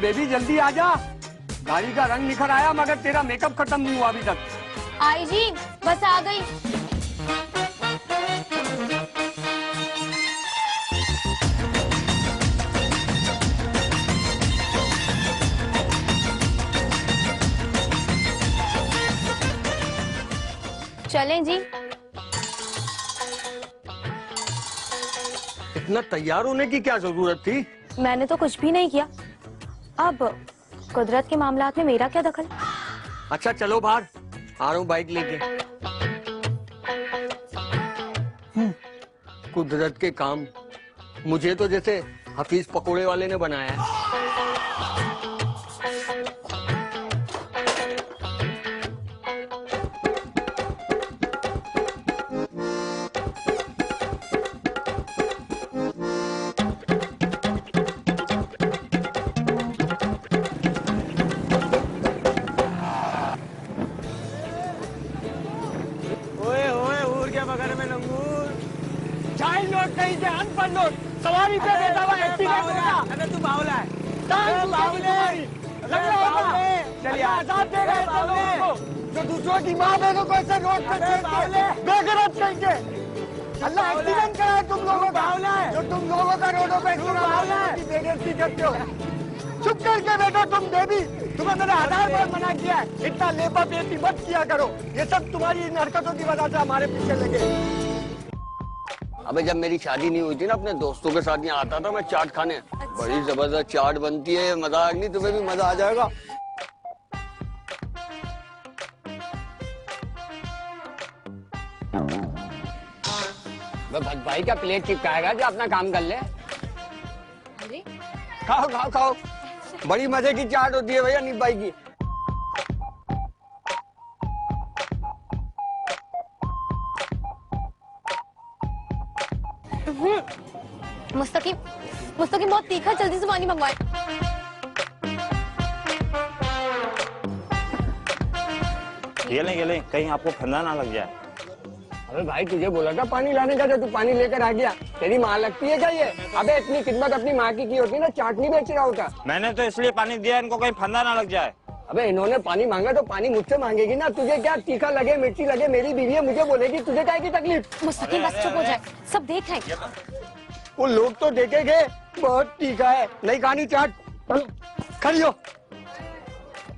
Baby जल्दी आ जा। गाड़ी का रंग निखर आया मगर तेरा मेकअप खत्म नहीं हुआ अभी तक। आई जी, बस आ गई। चलें जी। इतना तैयार होने की क्या जरूरत थी? मैंने तो कुछ भी नहीं किया। अब कुदरत के मामलात में मेरा क्या दखल? अच्छा चलो बाहर, आ रहा हूँ बाइक लेके। कुदरत के काम, मुझे तो जैसे हफीज पकोड़े वाले ने बनाया है। सवारी पे बैठा हुआ एक्सीडेंट होगा। अरे तू बावला है। चलिए आजाद दे रहे थे लोगों को, जो दूसरों की माँ बहनों को ऐसे रोड पे बेगरत कहेंगे। अल्लाह एक्सीडेंट कराए तुम लोगों का, जो तुम लोगों का रोडों पे बेगरती करते हो। चुप करके बैठो तुम बेबी, तुम्हें मैंने 1000 बार मना किया है, इतना लेपा बेटी मत किया करो। ये सब तुम्हारी इन हरकतों की वजह से हमारे पीछे लगे। अबे जब मेरी शादी नहीं हुई थी ना, अपने दोस्तों के साथ यहाँ आता था मैं चाट खाने। अच्छा। बड़ी जबरदस्त चाट बनती है, मजाक नहीं, तुम्हें भी मजा आ जाएगा। भक्त भाई का प्लेट चिपकाएगा जो अपना काम कर ले। खाओ खाओ खाओ, बड़ी मजे की चाट होती है भैया नीप भाई की। मुस्तकीम बहुत तीखा, जल्दी से पानी मंगवाए। ये लें, कहीं आपको फंदा ना लग जाए। अबे भाई तुझे बोला था पानी लाने का, तू पानी लेकर आ गया। तेरी माँ लगती है क्या ये? अबे इतनी खिदमत अपनी माँ की होती है ना, चाट नहीं बेच रहा होता। मैंने तो इसलिए पानी दिया इनको कहीं फंदा ना लग जाए। अबे इन्होंने पानी मांगा तो पानी मुझसे मांगेगी ना। तुझे क्या तीखा लगे मिर्ची लगे, मेरी बीवी है, मुझे बोलेगी, तुझे क्या की तकलीफ? मुस्तकीम बस चुप हो जाए, सब देख रहे हैं। वो लोग तो देखेंगे बहुत तीखा है, नहीं खानी चाट, खा।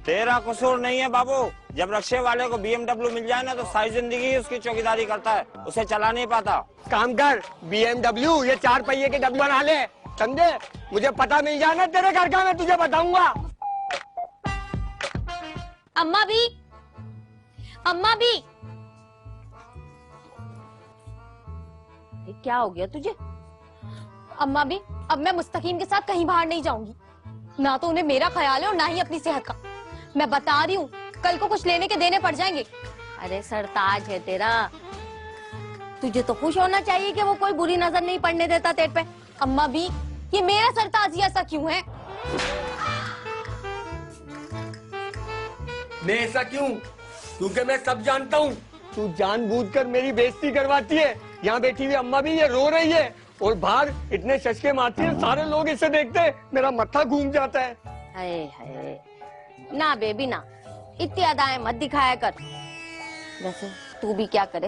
तेरा कसूर नहीं है बाबू, जब रक्षे वाले को BMW मिल जाए ना तो सारी जिंदगी उसकी चौकीदारी करता है, उसे चला नहीं पाता। काम कर, BMW ये 4 पहिए के डब्बा बना ले, समझे? मुझे पता मिल जाए ना तेरे घर का, मैं तुझे बताऊंगा। अम्मा भी क्या हो गया तुझे? अम्मा भी, अब मैं मुस्तकीम के साथ कहीं बाहर नहीं जाऊंगी। ना तो उन्हें मेरा ख्याल है और ना ही अपनी सेहत का। मैं बता रही हूँ, कल को कुछ लेने के देने पड़ जाएंगे। अरे सरताज है तेरा, तुझे तो खुश होना चाहिए कि वो कोई बुरी नजर नहीं पड़ने देता तेरे पे। अम्मा भी, ये मेरा सरताज ही ऐसा क्यों है? मैं ऐसा क्यों? क्योंकि मैं सब जानता हूँ। तू जानबूझकर मेरी बेइज्जती करवाती है। यहाँ बैठी हुई अम्मा भी ये रो रही है और बाहर इतने चश्के मारती है, सारे लोग इसे देखते हैं, मेरा मत्था घूम जाता है। हाय ना बेबी ना, इतनी अदाएं मत दिखाया कर। वैसे तू भी क्या करे,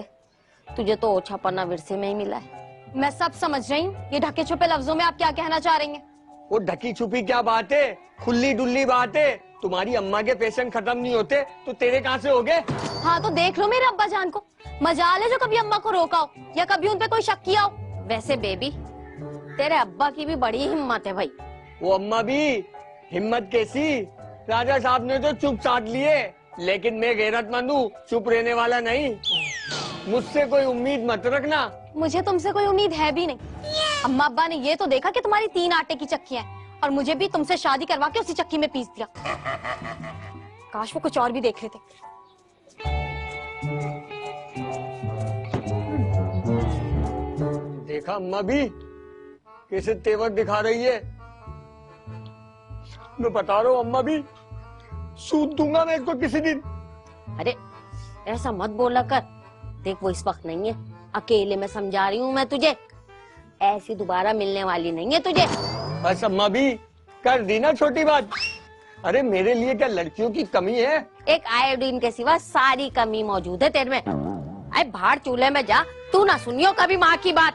तुझे तो ओछा पन्ना विरसे में ही मिला है। मैं सब समझ रही हूँ, ये ढके छुपे लफ्जों में आप क्या कहना चाह रही हैं? वो ढकी छुपी क्या बात है, खुली डुल्ली बात है। तुम्हारी अम्मा के पेशेंट खत्म नहीं होते तो तेरे कहाँ से हो गए? हाँ तो देख लो मेरे अब्बा जान को, मजाल है जो कभी अम्मा को रोका हो या कभी उन पे कोई शक किया हो। वैसे बेबी तेरे अब्बा की भी बड़ी हिम्मत है भाई। वो अम्मा भी हिम्मत कैसी, राजा साहब ने तो चुप साध लिए, लेकिन मैं गैरतमंद हूँ, चुप रहने वाला नहीं। मुझसे कोई उम्मीद मत रखना। मुझे तुमसे कोई उम्मीद है भी नहीं। अम्मा अब्बा ने ये तो देखा कि तुम्हारी 3 आटे की चक्कियां हैं और मुझे भी तुमसे शादी करवा के उसी चक्की में पीस दिया। काश वो कुछ और भी देख लेते। देखा अम्मा भी कैसे तेवर दिखा रही है। मैं बता रहा हूँ अम्मा भी, सूद दूंगा मैं इसको किसी दिन। अरे ऐसा मत बोला कर, देख वो इस वक्त नहीं है, अकेले में समझा रही हूँ मैं तुझे, ऐसी दोबारा मिलने वाली नहीं है तुझे। बस अम्मा भी कर दी ना छोटी बात। अरे मेरे लिए क्या लड़कियों की कमी है? एक आयोडीन के सिवा सारी कमी मौजूद है तेरे में। अरे बाहर चूल्हे में जा, तू ना सुनियो कभी माँ की बात।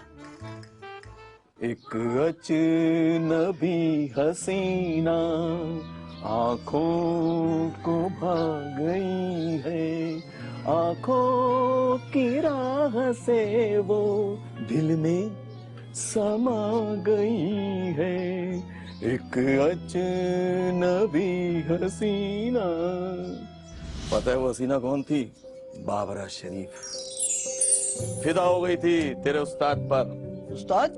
एक अजनबी हसीना आँखों को भा गई है, आँखों की राह से वो दिल में समा गई है। एक अजनबी हसीना। पता है वो हसीना कौन थी? बाबरा शरीफ। फिदा हो गई थी तेरे उस्ताद पर। उस्ताद,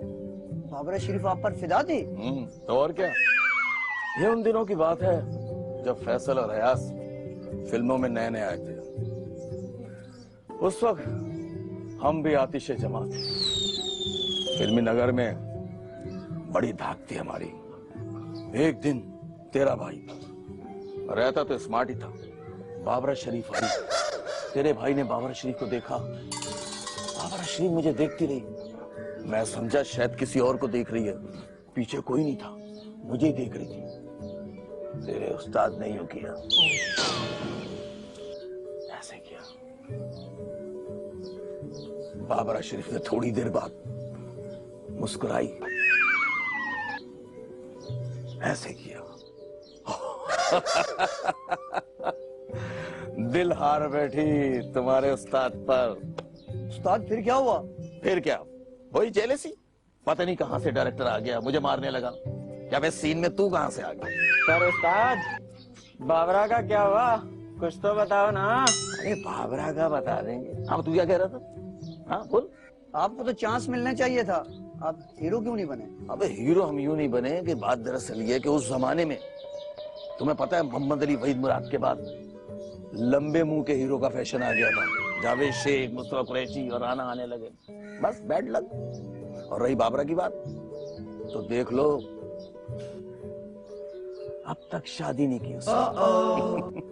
बाबरा शरीफ आप पर फिदा थी? तो और क्या। ये उन दिनों की बात है जब फैसल और अयास फिल्मों में नए नए आए थे। उस वक्त हम भी आतिशे जमा थे। फिल्मी नगर में बड़ी धाक थी हमारी। एक दिन तेरा भाई रहता तो स्मार्ट ही था, बाबरा शरीफ आई। तेरे भाई ने बाबरा शरीफ को देखा। बाबरा शरीफ मुझे देखती रही। मैं समझा शायद किसी और को देख रही है। पीछे कोई नहीं था, मुझे ही देख रही थी। तेरे उस्ताद ने यूं किया, ऐसे किया। बाबरा शरीफ ने थोड़ी देर बाद मुस्कुराई, ऐसे किया। दिल हार बैठी तुम्हारे उस्ताद पर। उस्ताद फिर क्या हुआ? फिर क्या, वही जेलसी। पता नहीं कहां से डायरेक्टर आ गया, मुझे मारने लगा। क्या मैं सीन में, तू कहां से आ गया? पर उस्ताद, बाबरा का क्या हुआ? कुछ तो बताओ ना। अरे बाबरा का बता देंगे। हाँ, तू क्या कह रहा था? हाँ बोल। आपको तो चांस मिलना चाहिए था, आप हीरो क्यों नहीं बने? अबे हीरो हम यूं नहीं बने कि बात दरअसल ये कि उस जमाने में तुम्हें पता है मोहम्मद अली वहीद मुराद के बाद लंबे मुंह के हीरो का फैशन आ गया था। जावेद शेख, मुस्तफा कुरैशी और राना आने लगे। बस बैड लक। और रही बाबरा की बात, तो देख लो अब तक शादी नहीं की उसने।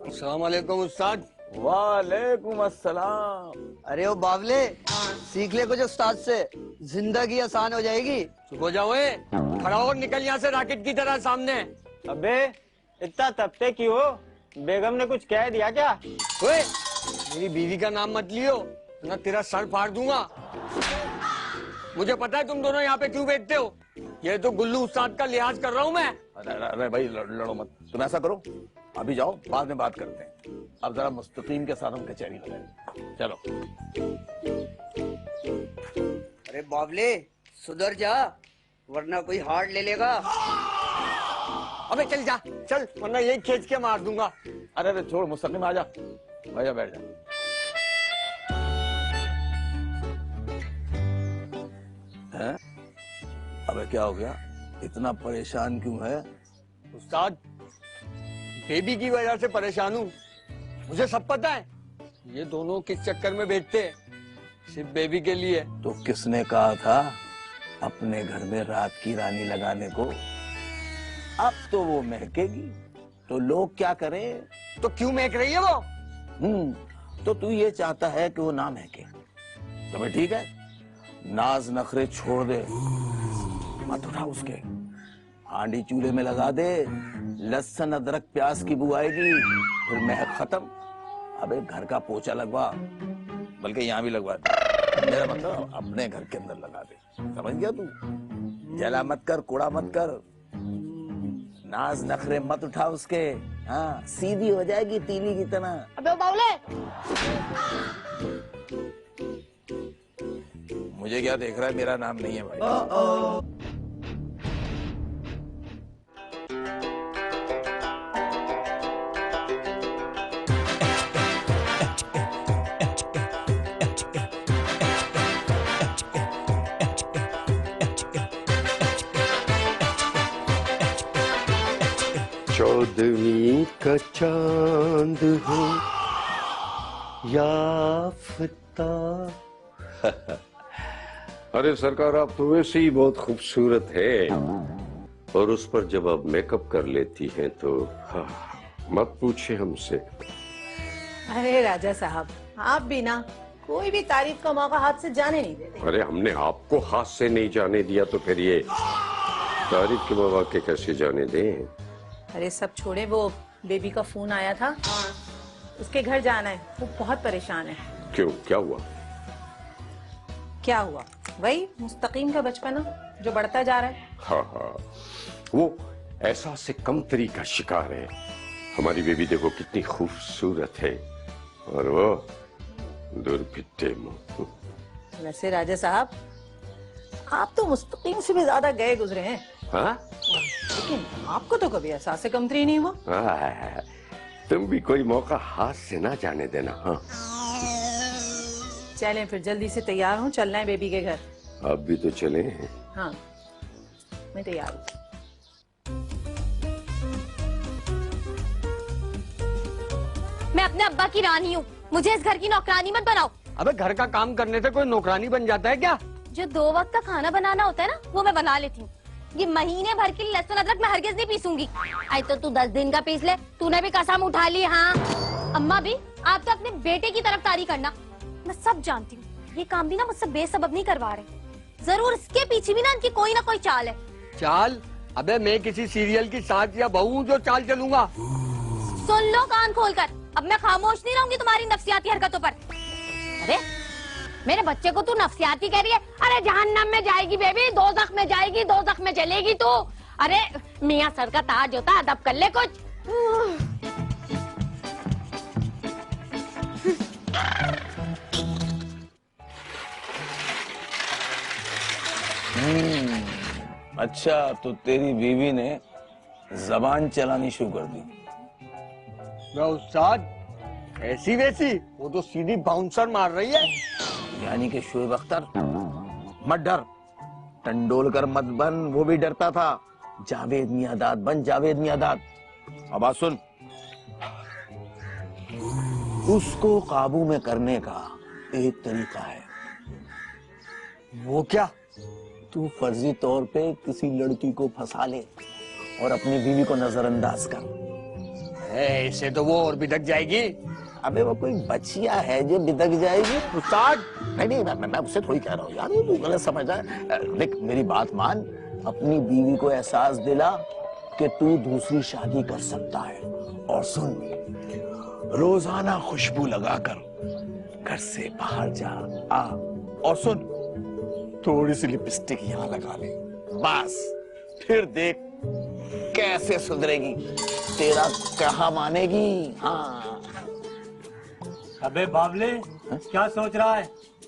अस्सलाम वालेकुम उस्ताद। वालेकुम अस्सलाम। अरे ओ बावले, सीख ले कुछ उस्ताद से, जिंदगी आसान हो जाएगी। चुप हो जाओ, खड़ा हो, निकल यहाँ से रॉकेट की तरह सामने। अबे इतना तपते क्यों? बेगम ने कुछ कह दिया क्या? ओए, मेरी बीवी का नाम मत लियो, ना तेरा सर फाड़ दूंगा। मुझे पता है तुम दोनों यहाँ पे क्यों बैठते हो। ये तो गुल्लू उस्ताद का लिहाज कर रहा हूँ मैं। अरे भाई लड़ो मत। तुम ऐसा करो, अभी जाओ, बाद में बात करते हैं। अब जरा मुस्तकीम के साथ हम कचहरी लगाएंगे। चलो। अरे बावले सुधर जा, वरना कोई हार्ड ले लेगा। अबे चल जा, चल, वरना यही खींच के मार दूंगा। अरे छोड़, मुस्तकीम आजा, भैया बैठ जा। हैं? अबे क्या हो गया, इतना परेशान क्यों है? उस्ताद, बेबी की वजह से परेशान हूँ। मुझे सब पता है ये दोनों किस चक्कर में बैठते हैं, सिर्फ बेबी के लिए। तो किसने कहा था अपने घर में रात की रानी लगाने को? अब तो वो महकेगी तो लोग क्या करें? तो क्यों महक रही है वो? तो तू ये चाहता है कि वो ना महके। तो भाई ठीक है, नाज नखरे छोड़ दे, मत उठा उसके। हांडी चूल्हे में लगा दे, लहसुन अदरक प्याज की बू आएगी, फिर महक खत्म। अबे घर का पोछा लगवा, बल्कि यहाँ भी लगवा दे। मेरा मतलब अपने घर के अंदर लगा दे, समझ गया तू? जला मत कर, कूड़ा मत कर, नाज नखरे मत उठा उसके। हाँ, सीधी हो जाएगी तीली की तरह। अबे बावले, मुझे क्या देख रहा है? मेरा नाम नहीं है भाई। चौदहवीं का चांद हो याफ्ता। अरे सरकार, आप तो वैसे ही बहुत खूबसूरत है, और उस पर जब आप मेकअप कर लेती हैं तो मत पूछे हमसे। अरे राजा साहब, आप भी ना कोई भी तारीफ का मौका हाथ से जाने नहीं देते। अरे हमने आपको हाथ से नहीं जाने दिया तो फिर ये तारीफ के मौके कैसे जाने दें। अरे सब छोड़े, वो बेबी का फोन आया था, उसके घर जाना है, वो बहुत परेशान है। क्यों, क्या हुआ? क्या हुआ? वही मुस्तकीम का बचपना जो बढ़ता जा रहा है। हाँ हाँ, वो ऐसा से कमतरी का शिकार है। हमारी बेबी देखो कितनी खूबसूरत है, और वो दुर्भिट्टे मुंह। वैसे राजा साहब, आप तो मुस्तकीम से भी ज्यादा गए गुजरे हैं। हाँ? लेकिन आपको तो कभी एहसास कमतरी नहीं हुआ। तुम भी कोई मौका हाथ से ना जाने देना। हाँ, चलें फिर, जल्दी से तैयार हूँ, चलना है बेबी के घर। आप भी तो चले। हाँ, मैं तैयार हूँ। मैं अपने अब्बा की रानी हूँ, मुझे इस घर की नौकरानी मत बनाओ। अबे घर का काम करने से कोई नौकरानी बन जाता है क्या? जो 2 वक्त का खाना बनाना होता है ना, वो मैं बना लेती हूँ। ये महीने भर की लहसुन अदरक मैं हरगिज नहीं पीसूंगी। आई तो तू 10 दिन का पीस ले, तूने भी कसम उठा ली। हाँ अम्मा भी, आप तो अपने बेटे की तरफदारी करना। मैं सब जानती हूँ, ये काम भी ना मुझसे बेसबब नहीं करवा रहे। जरूर इसके पीछे भी ना इनकी कोई ना कोई चाल है। चाल? अबे मैं किसी सीरियल की साथ या बहू हूँ जो चाल चलूंगा? सुन लो कान खोलकर, अब मैं खामोश नहीं रहूंगी तुम्हारी नफसियाती हरकतों पर। अरे मेरे बच्चे को तू नफसियाती कह रही है? अरे जहन्नम में जाएगी बेबी, दोज़ख में जाएगी, दोज़ख में चलेगी तू। अरे मियाँ सर का ताज होता, अदब कर ले कुछ। अच्छा, तो तेरी बीवी ने जबान चलानी शुरू कर दी। उस्ताद, ऐसी वैसी? वो तो सीधी बाउंसर मार रही है। यानी कि शोएब अख्तर मत डर, टंडोलकर मत बन, वो भी डरता था। जावेद मियादाद बन, जावेद मियादाद। अब बात सुन, उसको काबू में करने का एक तरीका है। वो क्या? तू फर्जी तौर पे किसी लड़की को फंसा ले और अपनी बीवी को नजरअंदाज कर। ऐसे तो वो और बिदक जाएगी। अबे वो कोई बचिया है जो बिदक जाएगी? उस्ताद नहीं, मैं उससे थोड़ी कह रहा हूँ यार, ये तू गलत समझ रहा है। देख मेरी बात मान, अपनी बीवी को एहसास दिला कि तू दूसरी शादी कर सकता है। और सुन, रोजाना खुशबू लगाकर घर से बाहर जा आ। और सुन, थोड़ी सी लिपस्टिक यहाँ लगा ले, बस। फिर देख कैसे सुधरेगी, तेरा कहा मानेगी। हाँ। अबे बावले, क्या सोच रहा है?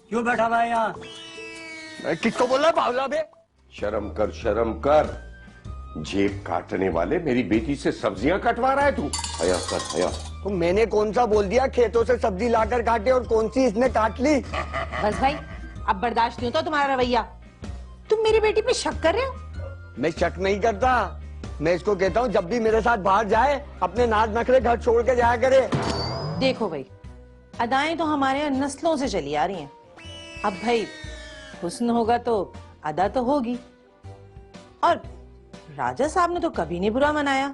क्यों बैठा हुआ है यहाँ? किसको बोल रहा है बावला बे? शर्म कर, शर्म कर। जेब काटने वाले, मेरी बेटी से सब्जियां कटवा रहा है तू? हया कर, हया। तो मैंने कौन सा बोल दिया खेतों से सब्जी लाकर काटे, और कौन सी इसने काट ली? बस भाई, अब बर्दाश्त नहीं होता तुम्हारा रवैया। तुम मेरी बेटी पे शक कर रहे हो? मैं शक नहीं करता, मैं इसको कहता हूँ जब भी मेरे साथ बाहर जाए अपने नाज नखरे घर छोड़ के जाया करे। देखो भाई, अदाएं तो हमारे यहाँ नस्लों से चली आ रही हैं। अब भाई हुस्न होगा तो अदा तो होगी। और राजा साहब ने तो कभी नहीं बुरा मनाया।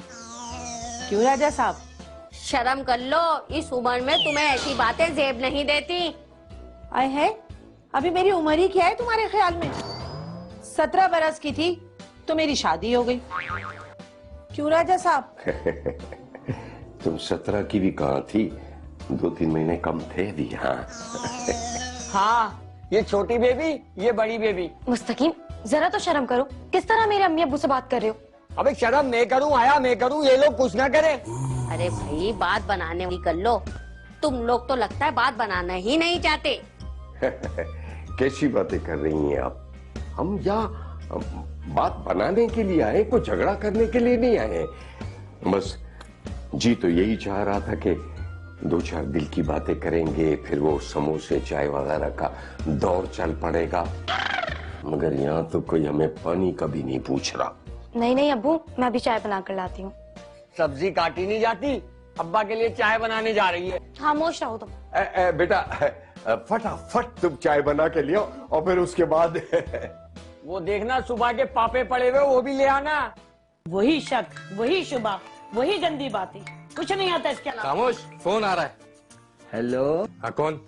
क्यों राजा साहब? शर्म कर लो, इस उम्र में तुम्हें ऐसी बातें जेब नहीं देती। आए है, अभी मेरी उम्र ही क्या है तुम्हारे ख्याल में? 17 बरस की थी तो मेरी शादी हो गई। क्यों राजा साहब? तुम 17 की भी कहाँ थी, 2-3 महीने कम थे भी। हाँ हाँ, ये छोटी बेबी, ये बड़ी बेबी। मुस्तकीम, जरा तो शर्म करो, किस तरह मेरे अम्मी अब्बू से बात कर रहे हो? अबे शर्म मैं करूँ, आया मैं करूँ, ये लोग कुछ ना करे। अरे भाई, बात बनाने वाली कर लो। तुम लोग तो लगता है बात बनाना ही नहीं चाहते। कैसी बातें कर रही हैं आप? हम यहाँ बात बनाने के लिए आए, कोई झगड़ा करने के लिए नहीं आए। बस जी तो यही चाह रहा था कि 2-4 दिल की बातें करेंगे, फिर वो समोसे चाय वगैरह का दौर चल पड़ेगा। मगर यहाँ तो कोई हमें पानी का भी नहीं पूछ रहा। नहीं अब्बू, मैं अभी चाय बना कर लाती हूँ। सब्जी काटी नहीं जाती, अब्बा के लिए चाय बनाने जा रही है। खामोश रहो तुम। बेटा फटाफट तुम चाय बना के लियो, और फिर उसके बाद वो देखना सुबह के पापे पड़े हुए, वो भी ले आना। वही शक, वही शुबा, वही गंदी बातें, कुछ नहीं आता इसके अलावा। खामोश, फोन आ रहा है। हेलो। हाँ, कौन?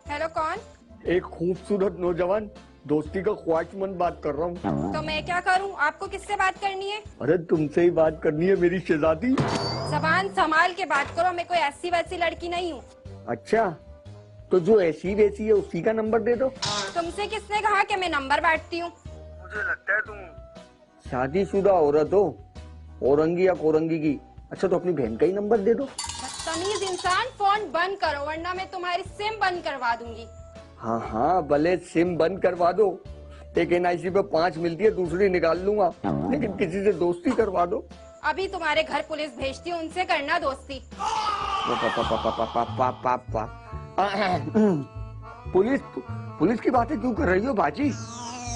हेलो एक खूबसूरत नौजवान दोस्ती का ख्वाहिशमंद बात कर रहा हूँ। तो मैं क्या करूं? आपको किससे बात करनी है? अरे तुमसे ही बात करनी है मेरी शहजादी। जबान संभाल के बात करो, मैं कोई ऐसी वैसी लड़की नहीं हूँ। अच्छा, तो जो ऐसी वैसी है उसी का नंबर दे दो। तुमसे किसने कहा कि मैं नंबर बांटती हूँ? मुझे लगता है तुम शादीशुदा औरत हो, औरंगी या कोरंगी की। अच्छा, तो अपनी बहन का ही नंबर दे दो। बदतमीज इंसान, फोन बंद करो वरना मैं तुम्हारी सिम बंद करवा दूंगी। हाँ हाँ, भले सिम बंद करवा दो। एक NIC पे 5 मिलती है, दूसरी निकाल लूंगा, लेकिन किसी से दोस्ती करवा दो। अभी तुम्हारे घर पुलिस भेजती हूँ, उनसे करना दोस्ती। पुलिस की बातें क्यों कर रही हो बाजी?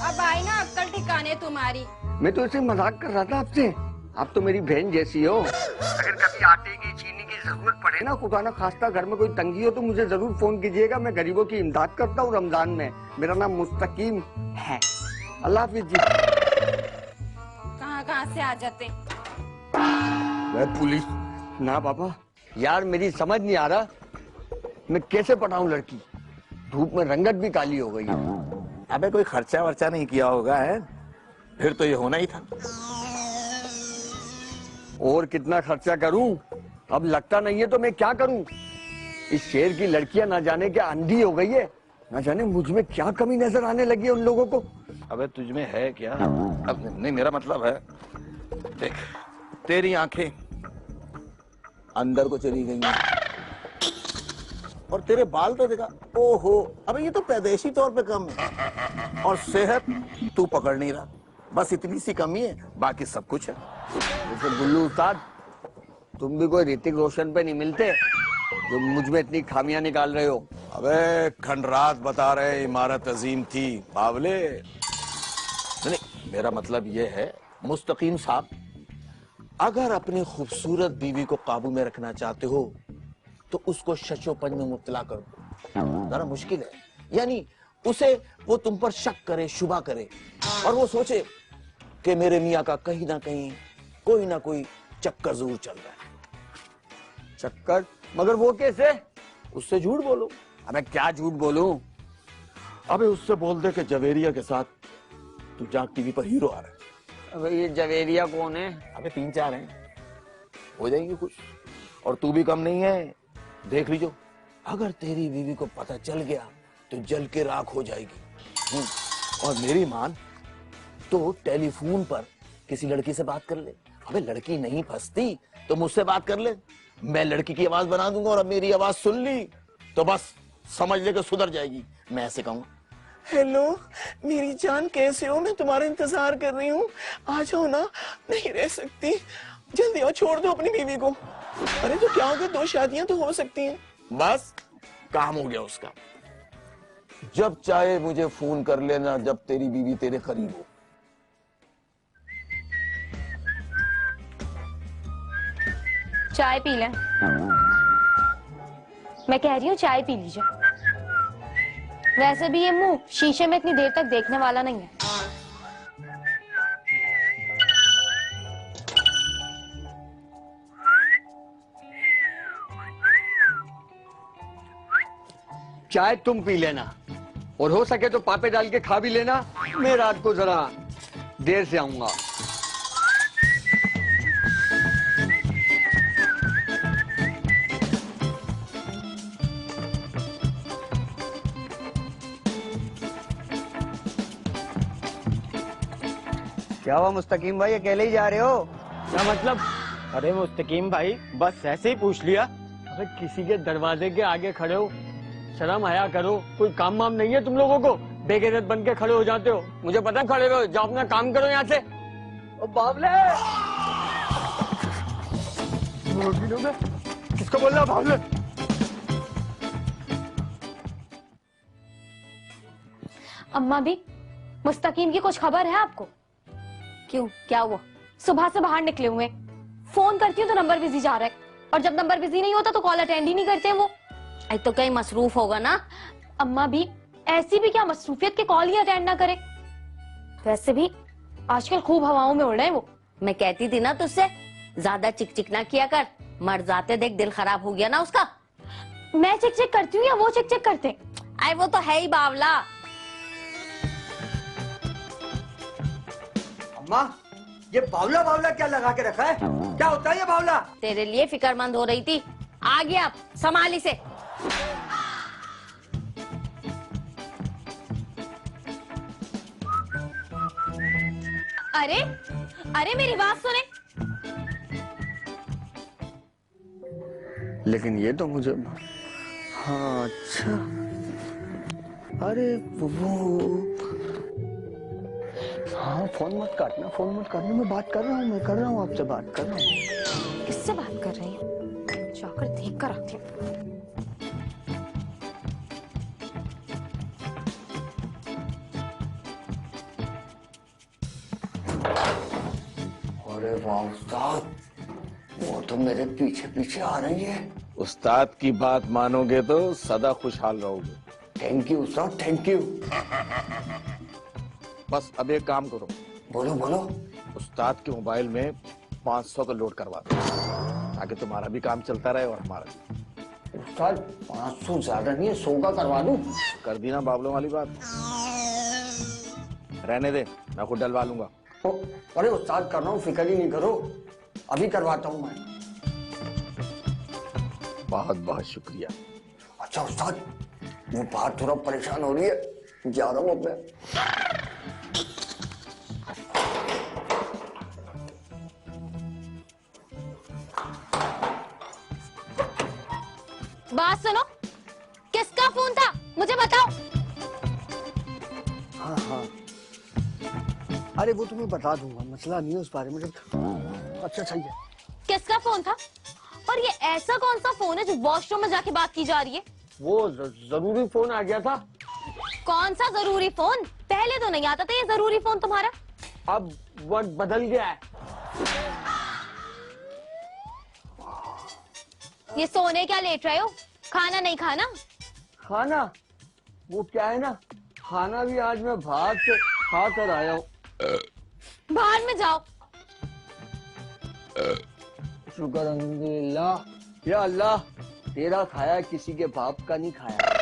अब आई ना अक्कल ठिकाने तुम्हारी। मैं तो ऐसे मजाक कर रहा था आपसे। आप तो मेरी बहन जैसी हो। अगर कभी आटे की चीनी की जरूरत पड़े ना, खुदा ना खास्ता घर में कोई तंगी हो, तो मुझे जरूर फोन कीजिएगा। मैं गरीबों की इमदाद करता हूँ रमजान में। मेरा नाम मुस्तकीम है। अल्लाह हाफिज जी। कहाँ से आ जाते? पुलिस ना बाबा, यार मेरी समझ नहीं आ रहा मैं कैसे पटाऊं लड़की। धूप में रंगत भी काली हो गई है। अबे कोई खर्चा वर्चा नहीं किया होगा है, फिर तो ये होना ही था। और कितना खर्चा करूं? अब लगता नहीं है तो मैं क्या करूं? इस शहर की लड़कियां ना जाने क्या अंधी हो गई है, ना जाने मुझ में क्या कमी नजर आने लगी है उन लोगों को। अबे तुझ में है क्या? अब नहीं, मेरा मतलब है, देख तेरी आंखें अंदर को चली गई हैं और तेरे बाल तो देखा, ओहो, अबे ये तो पैदाइशी तौर पे कम है। और सेहत तू पकड़ नहीं रहा, बस इतनी सी कमी है, बाकी सब कुछ है। जैसे गुल्लू उस्ताद, तुम भी कोई ऋतिक रोशन पे नहीं मिलते जो मुझ में इतनी खामियां निकाल रहे हो। अबे खंडरात बता रहे इमारत अजीम थी बावले। नहीं, मेरा मतलब ये है मुस्तकीम साहब, अगर अपनी खूबसूरत बीवी को काबू में रखना चाहते हो तो उसको शशोपन में मुब्तला कर दो। जरा मुश्किल है, यानी उसे वो तुम पर शक करे, शुबा करे और वो सोचे कि मेरे मियाँ का कहीं ना कहीं कोई ना कोई चक्कर जरूर चल रहा है। चक्कर? मगर वो कैसे? उससे झूठ बोलो। अबे क्या झूठ बोलूं? अबे उससे बोल दे कि जवेरिया के साथ तू जाग टीवी पर हीरो आ रहा है। अबे ये जवेरिया कौन है? अबे 3-4 हैं, हो जाएंगे कुछ। और तू भी कम नहीं है, देख लीजिए, अगर तेरी बीवी को पता चल गया तो जल के राख हो जाएगी। और मेरी मान तो टेलीफोन पर किसी लड़की से बात कर ले। अबे लड़की नहीं फंसती तो मुझसे बात कर ले, मैं लड़की की आवाज बना दूंगा और अब मेरी आवाज सुन ली तो बस समझ ले कि सुधर जाएगी। मैं ऐसे कहूँ, हेलो मेरी जान, कैसे हो? मैं तुम्हारा इंतजार कर रही हूँ, आ जाओ ना, नहीं रह सकती, जल्दी आओ, छोड़ दो अपनी बीवी को। अरे तो क्या हो गया, 2 शादियां तो हो सकती हैं। बस काम हो गया उसका। जब चाहे मुझे फोन कर लेना, जब तेरी बीवी तेरे करीब हो। चाय पी ले। मैं कह रही हूँ चाय पी लीजिए। वैसे भी ये मुंह शीशे में इतनी देर तक देखने वाला नहीं है। चाय तुम पी लेना और हो सके तो पापे डाल के खा भी लेना। मैं रात को जरा देर से आऊंगा। क्या हुआ मुस्तकीम भाई, अकेले ही जा रहे हो? क्या मतलब? अरे मुस्तकीम भाई, बस ऐसे ही पूछ लिया। अरे किसी के दरवाजे के आगे खड़े हो, शर्म आया करो। कोई काम वाम नहीं है तुम लोगों को? बेगैरत बन के खड़े हो जाते हो। मुझे पता है, खड़े रहो, जाओ अपना काम करो यहाँ से। ओ बावले, किसको बोल रहा बावले? अम्मा भी, मुस्तकीम की कुछ खबर है आपको? क्यों, क्या हुआ? सुबह से बाहर निकले हुए, फोन करती हूँ तो नंबर बिजी जा रहा है, और जब नंबर बिजी नहीं होता तो कॉल अटेंड ही नहीं करते वो। तो कहीं मसरूफ होगा ना। अम्मा भी, ऐसी भी क्या मसरूफियत के कॉल ही अटेंड ना करे? वैसे भी आजकल खूब हवाओं में उड़ रहे हैं वो। मैं कहती थी ना तुझसे, ज्यादा चिक चिक ना किया कर, मर जाते देख दिल खराब हो गया ना उसका। मैं चिक चिक करती हूँ या वो चिक चिक करते? आए वो तो है ही बावला। अम्मा, ये बावला बावला क्या लगा के रखा है? क्या होता है ये बावला? तेरे लिए फिक्रमंद हो रही थी। आ गया, अब संभाल इसे। अरे अरे मेरी बात सुने। लेकिन ये तो मुझे, हाँ अच्छा, अरे वो, हाँ फोन मत काटना, फोन मत काटना, मैं बात कर रहा हूँ, मैं कर रहा हूँ, आपसे बात कर रहा हूँ। किससे बात कर रही है? जाकर देख कर आती हूँ। अरे वाह उस्ताद, वो तो मेरे पीछे पीछे आ रही है। उस्ताद की बात मानोगे तो सदा खुशहाल रहोगे। Thank you Ustad, thank you. बस अब एक काम करो। बोलो बोलो। उस्ताद के मोबाइल में 500 का लोड करवा दो, ताकि तुम्हारा भी काम चलता रहे और हमारा भी। उस्ताद 500 ज्यादा नहीं है, 100 का करवा दूं? कर दी ना बाबलों वाली बात। रहने दे, मैं खुद डलवा लूंगा। अरे उस्ताद कर रहा हूँ, फिक्र ही नहीं करो, अभी करवाता हूँ मैं। बहुत बहुत शुक्रिया। अच्छा उस्ताद, वो बाहर थोड़ा परेशान हो रही है, जा रहा हूँ अब मैं। बात सुनो, किसका फोन था मुझे बताओ। हाँ हाँ, अरे वो तुम्हें बता दूंगा, मसला नहीं है उस बारे में। अच्छा सही है। किसका फोन था? और ये ऐसा कौन सा फोन है जो वॉशरूम में जाके बात की जा रही है? वो जरूरी फोन आ गया था। कौन सा जरूरी फोन? पहले तो नहीं आता था ये जरूरी फोन तुम्हारा। अब वक्त बदल गया है। ये सोने क्या लेट रहे हो? खाना नहीं खाना? खाना वो क्या है ना, खाना भी आज मैं बाहर से खा कर आया हूँ। बाहर में जाओ। शुक्र अल्हम्दुलिल्लाह, या अल्लाह तेरा खाया किसी के बाप का नहीं खाया।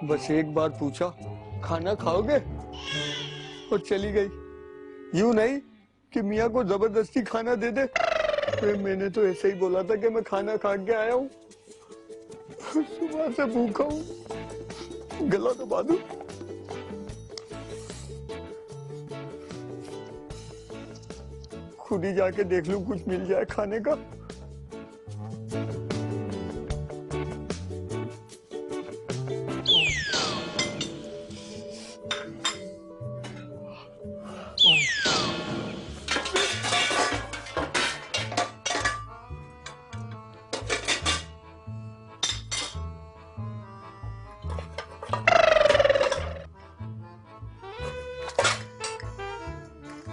बस एक बार पूछा, खाना खाओगे, और चली गई। यूं नहीं कि मियाँ को जबरदस्ती खाना दे दे। मैंने तो ऐसे ही बोला था कि मैं खाना खा के आया हूँ, सुबह से भूखा हूँ, गला दबा दूं। खुद ही जाके देख लूं कुछ मिल जाए खाने का।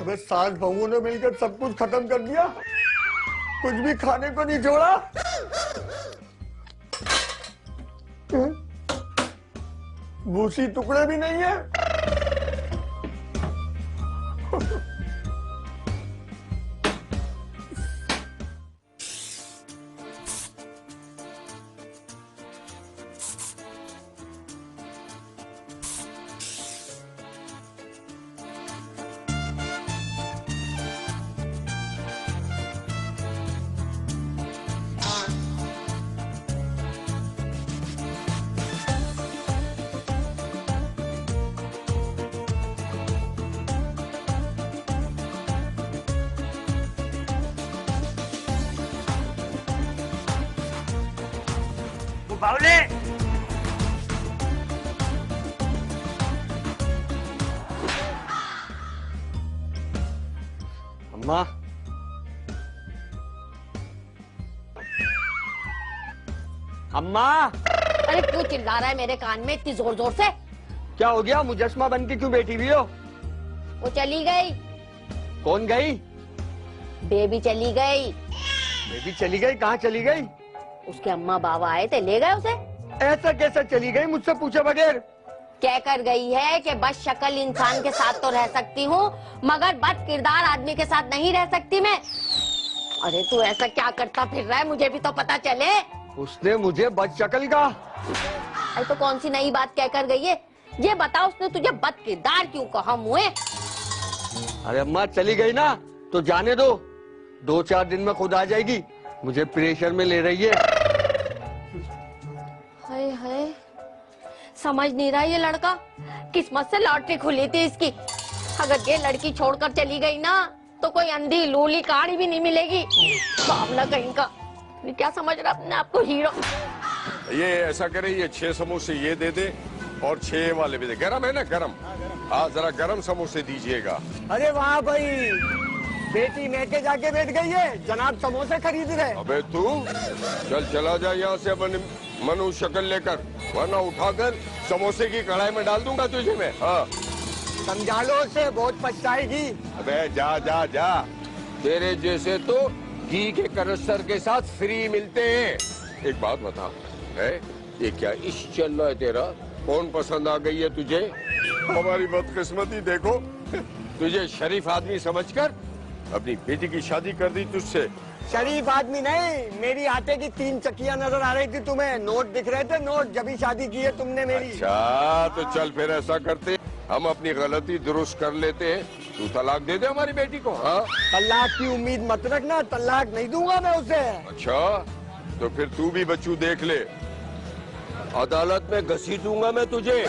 अबे सास बहुओं ने मिलकर सब कुछ खत्म कर दिया, कुछ भी खाने को नहीं छोड़ा। भूसी टुकड़े भी नहीं है। बावले, अम्मा, अम्मा अरे क्यों चिल्ला रहा है मेरे कान में इतनी जोर जोर से? क्या हो गया? मुजस्मा बन के क्यों बैठी हुई हो? वो चली गई। कौन गई? बेबी चली गई। बेबी चली गई? कहाँ चली गई? उसके अम्मा बाबा आए थे, ले गए उसे। ऐसा कैसा चली गई मुझसे पूछे बगैर? कह कर गई है कि बस शक्ल इंसान के साथ तो रह सकती हूँ, मगर बद किरदार आदमी के साथ नहीं रह सकती मैं। अरे तू ऐसा क्या करता फिर रहा है, मुझे भी तो पता चले। उसने मुझे बद शक्ल कहा? अरे तो कौन सी नई बात कह कर गई है? ये बता, उसने तुझे बद किरदार क्यों कहा मुए? अरे अम्मा चली गई ना तो जाने दो, 2-4 दिन में खुद आ जाएगी। मुझे प्रेशर में ले रही है। हाय हाय, समझ नहीं रहा ये लड़का। किस्मत से लॉटरी खुली थी इसकी। अगर ये लड़की छोड़कर चली गई ना तो कोई अंधी लूली कहानी भी नहीं मिलेगी। बावला कहीं का। ये क्या समझ रहा अपने आपको हीरो? ये ऐसा करे, ये 6 समोसे ये दे दे और 6 वाले भी दे। गरम है ना? गरम। हाँ जरा गरम समोसे दीजिएगा। अरे वाह भाई, बेटी मैके जाके बैठ गई है, जनाब समोसे खरीद रहे। अबे तू चल चला जा यहाँ से मनु शक्ल लेकर, वरना उठाकर समोसे की कढ़ाई में डाल दूंगा तुझे मैं। हाँ समझा लो उसे, बहुत पछताएगी। अबे जा जा जा, तेरे जैसे तो घी के कनस्तर के साथ फ्री मिलते हैं। एक बात बता, है ये क्या इश्क चल रहा है तेरा? कौन पसंद आ गई है तुझे? हमारी बदकिस्मती देखो, तुझे शरीफ आदमी समझकर अपनी बेटी की शादी कर दी तुझसे। शरीफ आदमी नहीं, मेरी आटे की 3 चक्कियां नजर आ रही थी तुम्हें, नोट दिख रहे थे, नोट। जब ही शादी की है तुमने मेरी। अच्छा तो चल फिर ऐसा करते, हम अपनी गलती दुरुस्त कर लेते हैं, तू तलाक दे दे हमारी बेटी को। हाँ तलाक की उम्मीद मत रखना, तलाक नहीं दूंगा मैं उसे। अच्छा तो फिर तू भी बच्चू देख ले, अदालत में घसीटूंगा मैं तुझे,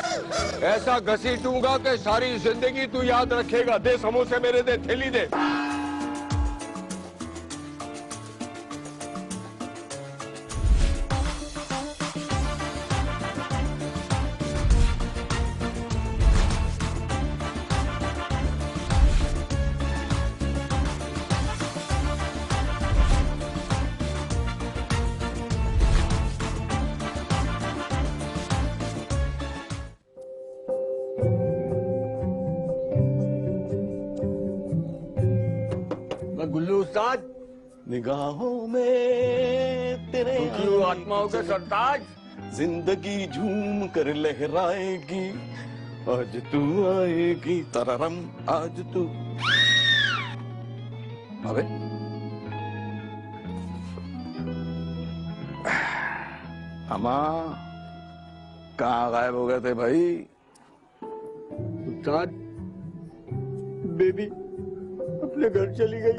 ऐसा घसीटूंगा कि सारी जिंदगी तू याद रखेगा। दे समोसे मेरे, दे थैली दे। गुल्लू उस्ताद, निगाहों में तेरे आत्माओं के सरताज, जिंदगी झूम कर लहराएगी, आज तू आएगी तररम, आज तू। अबे अम्मा कहाँ गायब हो गए थे भाई? उस्ताद बेबी अपने घर चली गई।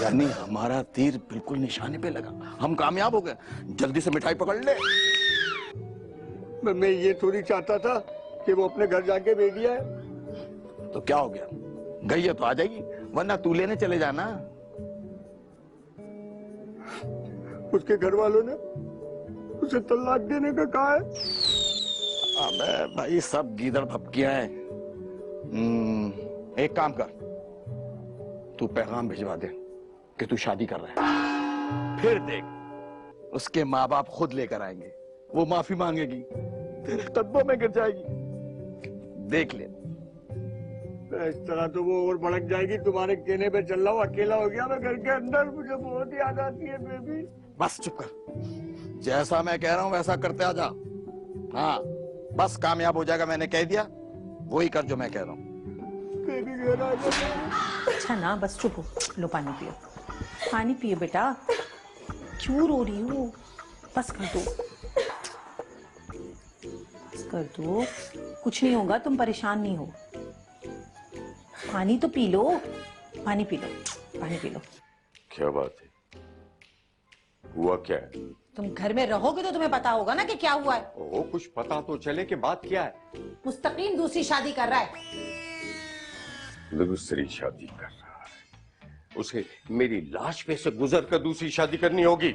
यानी हमारा तीर बिल्कुल निशाने पे लगा, हम कामयाब हो गए। जल्दी से मिठाई पकड़ ले। मैं ये थोड़ी चाहता था कि वो अपने घर जाके बैठ गया है। तो क्या हो गया, गई है तो आ जाएगी, वरना तू लेने चले जाना। उसके घर वालों ने उसे तलाक देने का कहा है। अबे भाई सब गीदड़ भपकियां हैं। एक काम कर, तू पैगाम भिजवा दे कि तू शादी कर रहा है, फिर देख उसके माँ बाप खुद लेकर आएंगे, वो माफी मांगेगी, तेरे कदमों में गिर जाएगी, देख ले। इस तरह तो वो और भड़क जाएगी। तुम्हारे कहने पे चल रहा हूँ, अकेला हो गया मैं घर के अंदर, मुझे बहुत याद आती है बेबी। बस चुप कर, जैसा मैं कह रहा हूँ वैसा करते आ जा। हाँ बस कामयाब हो जाएगा, मैंने कह दिया, वही कर जो मैं कह रहा हूँ। अच्छा ना, बस चुप हो, लो पानी पियो, पानी पियो बेटा। क्यों रो रही हो? बस कर दो, बस कर दो, कुछ नहीं होगा, तुम परेशान नहीं हो। पानी तो पी लो, पानी पी लो, पानी पी लो। क्या बात है, हुआ क्या है? तुम घर में रहोगे तो तुम्हें पता होगा ना कि क्या हुआ है। ओ कुछ पता तो चले कि बात क्या है। मुस्तकीम दूसरी शादी कर रहा है। दूसरी शादी कर रहा है? उसे मेरी लाश पे से गुजर कर दूसरी शादी करनी होगी,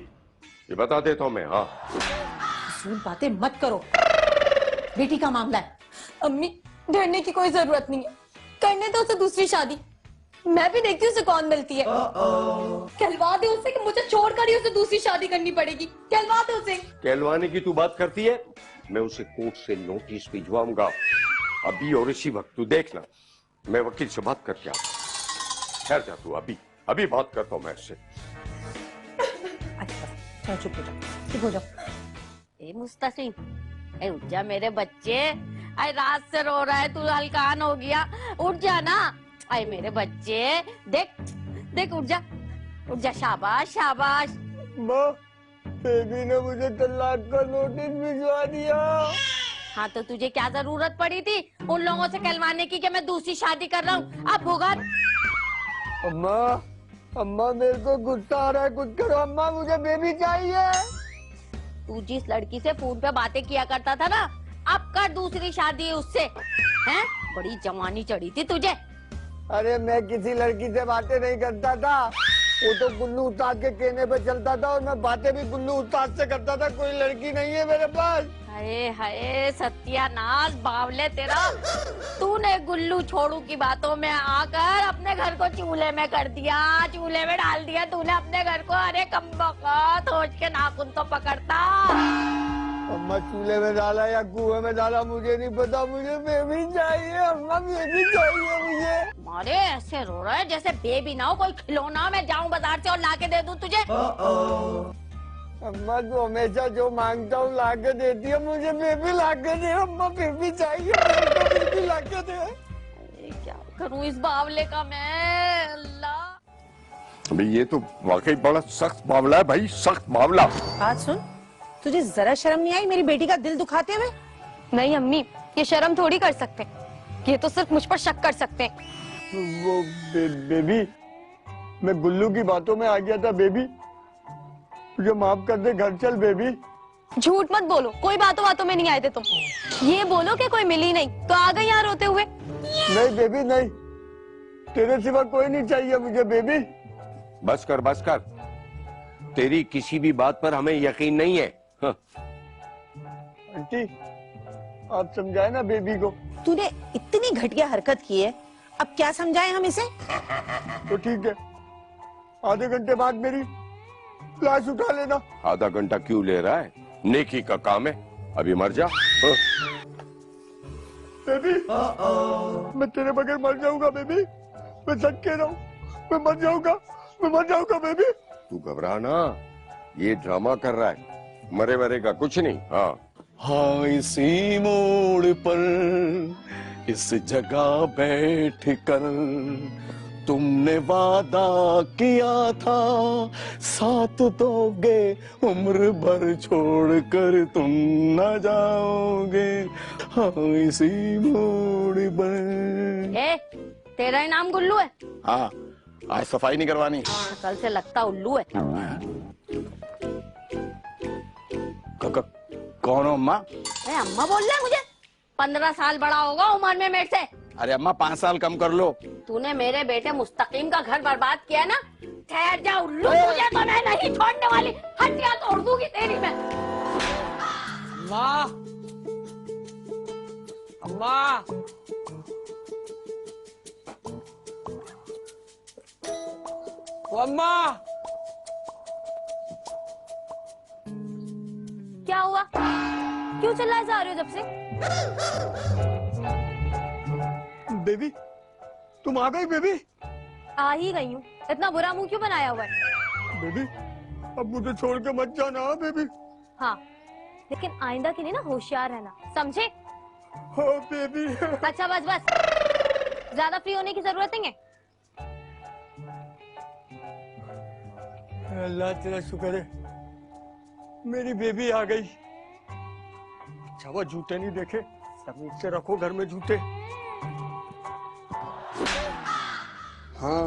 ये बता देता हूं मैं। हाँ फजूल बातें मत करो, बेटी का मामला है। अम्मी डरने की कोई जरूरत नहीं है, करने दो उसे दूसरी शादी। मैं भी देखती हूँ उसे कौन मिलती है। कहलवा दे उसे कि मुझे छोड़कर ही उसे दूसरी शादी करनी पड़ेगी। कहलवा दे उसे। कहलवाने की तू बात करती है, मैं उसे कोर्ट से नोटिस भिजवाऊंगा अभी और इसी वक्त। तू देखना, मैं वकील से बात करके आता हूं। ठहर जा तू, अभी बात करता हूं मैं इससे। अच्छा, चुप हो जाओ, चुप हो जाओ। ए मुस्तसिम, ए उठ जा मेरे बच्चे। आई रात से रो रहा है, तू हलकान हो गया, उठ जा ना। आई मेरे बच्चे, देख देख, उठ जा, शाबाश शाबाश। माँ, बेबी ने मुझे तलाक का नोटिस भिजवा दिया। हाँ तो तुझे क्या जरूरत पड़ी थी उन लोगों से कहलवाने की कि मैं दूसरी शादी कर रहा हूँ? अब भुगत। अम्मा, अम्मा मेरे को गुस्सा आ रहा है, कुछ करो अम्मा, मुझे बेबी चाहिए। तू जिस लड़की से फोन पे बातें किया करता था ना, अब कर दूसरी शादी उससे। हैं? बड़ी जवानी चढ़ी थी तुझे। अरे मैं किसी लड़की से बातें नहीं करता था, वो तो गुल्लू उस्ताद के कहने पे चलता था और मैं बातें भी गुल्लू उस्ताद से करता था। कोई लड़की नहीं है मेरे पास। हाय हाय सत्यानाश बावले तेरा, तूने गुल्लू छोड़ू की बातों में आकर अपने घर को चूल्हे में कर दिया, चूल्हे में डाल दिया तूने अपने घर को। अरे कमबख्त, होश के नाखून तो पकड़ता। अम्मा चूल्हे में डाला या कुएं में डाला मुझे नहीं पता, मुझे बेबी चाहिए अम्मा, बेबी चाहिए मुझे। अरे ऐसे रो रहा है जैसे बेबी ना हो कोई खिलौना। मैं जाऊं बाजार से और लाके दे दूं तुझे? अम्मा तो हमेशा जो मांगता हूँ लाके देती है, मुझे बेबी लाके दे अम्मा, बेबी चाहिए मुझे, बेबी लाके दे। अरे क्या करूं इस बावले का मैं, अल्लाह। अभी ये तो वाकई बड़ा सख्त मामला है भाई, सख्त मामला। बात सुन, तुझे जरा शर्म नहीं आई मेरी बेटी का दिल दुखाते हुए? नहीं अम्मी, ये शर्म थोड़ी कर सकते, ये तो सिर्फ मुझ पर शक कर सकते हैं। वो बेबी, मैं गुल्लू की बातों में आ गया था बेबी, मुझे माफ कर दे, घर चल बेबी। झूठ मत बोलो, कोई बातों बातों में नहीं आए थे तुम। ये बोलो कि कोई मिली नहीं तो आ गई यहाँ रोते हुए। नहीं बेबी नहीं, तेरे सिवा कोई नहीं चाहिए मुझे बेबी। बस कर, तेरी किसी भी बात पर हमें यकीन नहीं है। हाँ। आंटी आप समझाए ना बेबी को। तूने इतनी घटिया हरकत की है, अब क्या समझाएं हम इसे? तो ठीक है, आधे घंटे बाद मेरी लाश उठा लेना। आधा घंटा क्यों ले रहा है, नेकी का काम है, अभी मर जा। हाँ। बेबी, मैं तेरे बगैर मर जाऊंगा बेबी, मैं सच कह रहा हूँ, मैं मर जाऊंगा बेबी। तू घबरा ना, ये ड्रामा कर रहा है, मरेगा कुछ नहीं। हाँ इसी मोड़ पर इस जगह बैठ कर तुमने वादा किया था, साथ दोगे उम्र भर छोड़कर तुम न जाओगे। हाँ इसी मोड़ पर। ए, तेरा ही नाम गुल्लू है? हाँ, आज सफाई नहीं करवानी। कल से लगता उल्लू है। कौन हो अम्मा? अम्मा बोल रहा है मुझे? 15 साल बड़ा होगा उम्र में मेरे से। अरे अम्मा 5 साल कम कर लो। तूने मेरे बेटे मुस्तकीम का घर बर्बाद किया ना, ठहर जा उल्लू, तुझे तो मैं नहीं छोड़ने वाली, हड्डियां तोड़ दूंगी तेरी मैं। अम्मा, अम्मा, अम्मा, क्या हुआ? क्यों चिल्लाए जा रहे हो जब से? बेबी, तुम आ गई बेबी? आ ही गई हूँ, इतना बुरा मुंह क्यों बनाया हुआ है? बेबी, अब मुझे छोड़ के मत जाना बेबी। हाँ, लेकिन आइंदा के लिए ना होशियार रहना, समझे? हो बेबी। अच्छा बस, ज्यादा फ्री होने की जरूरत नहीं है। अल्लाह तेरा शुक्र है, मेरी बेबी आ गई। अच्छा वो जूते नहीं देखे, तमीज से रखो घर में जूते। हाँ,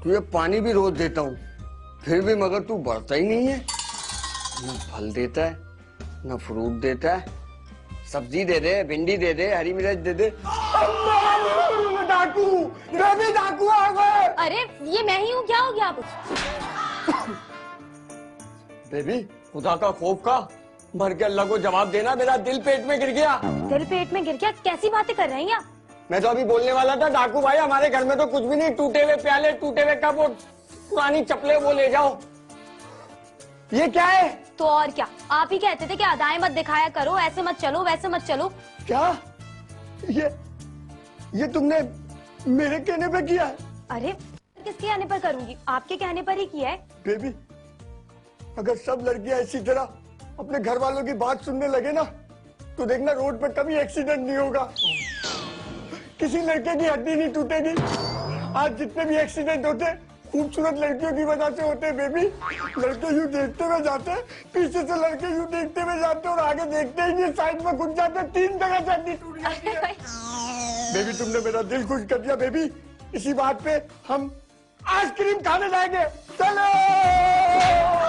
तुझे पानी भी रोज देता हूँ, फिर भी मगर तू बढ़ता ही नहीं है। न फल देता है, न फ्रूट देता है, सब्जी दे दे, भिंडी दे दे, हरी मिर्च दे दे। डाकू, बेबी डाकू आ गए। अरे ये मैं ही हूँ, क्या हो गया आप? बेबी, खुदा का खौफ का भर के अल्लाह को जवाब देना, मेरा दिल पेट में गिर गया। दिल पेट में गिर गया? कैसी बातें कर रही हैं आप? मैं तो अभी बोलने वाला था डाकू भाई हमारे घर में तो कुछ भी नहीं, टूटे हुए प्याले, टूटे हुए कप और पुरानी चप्पलें वो ले जाओ। ये क्या है? तो और क्या, आप ही कहते थे कि अदाएं मत दिखाया करो, ऐसे मत चलो वैसे मत चलो। क्या ये तुमने मेरे कहने पे किया है? अरे किसके कहने पर करूंगी, आपके कहने पर ही किया है। बेबी अगर सब लड़कियां इसी तरह अपने घर वालों की बात सुनने लगे ना तो देखना रोड पे कभी एक्सीडेंट नहीं होगा, किसी लड़के की हड्डी नहीं टूटेगी। आज जितने भी एक्सीडेंट होते खूबसूरत लड़कियों की वजह से होते हैं बेबी। लड़के यूं देखते हुए जाते, पीछे से लड़के यूं देखते हुए जाते और आगे देखते ही नहीं, साइड में घुस जाते, 3 जगह से हड्डी टूट जाती है। बेबी तुमने मेरा दिल खुश कर दिया बेबी। इसी बात पे हम आइसक्रीम खाने जाएंगे, चलो।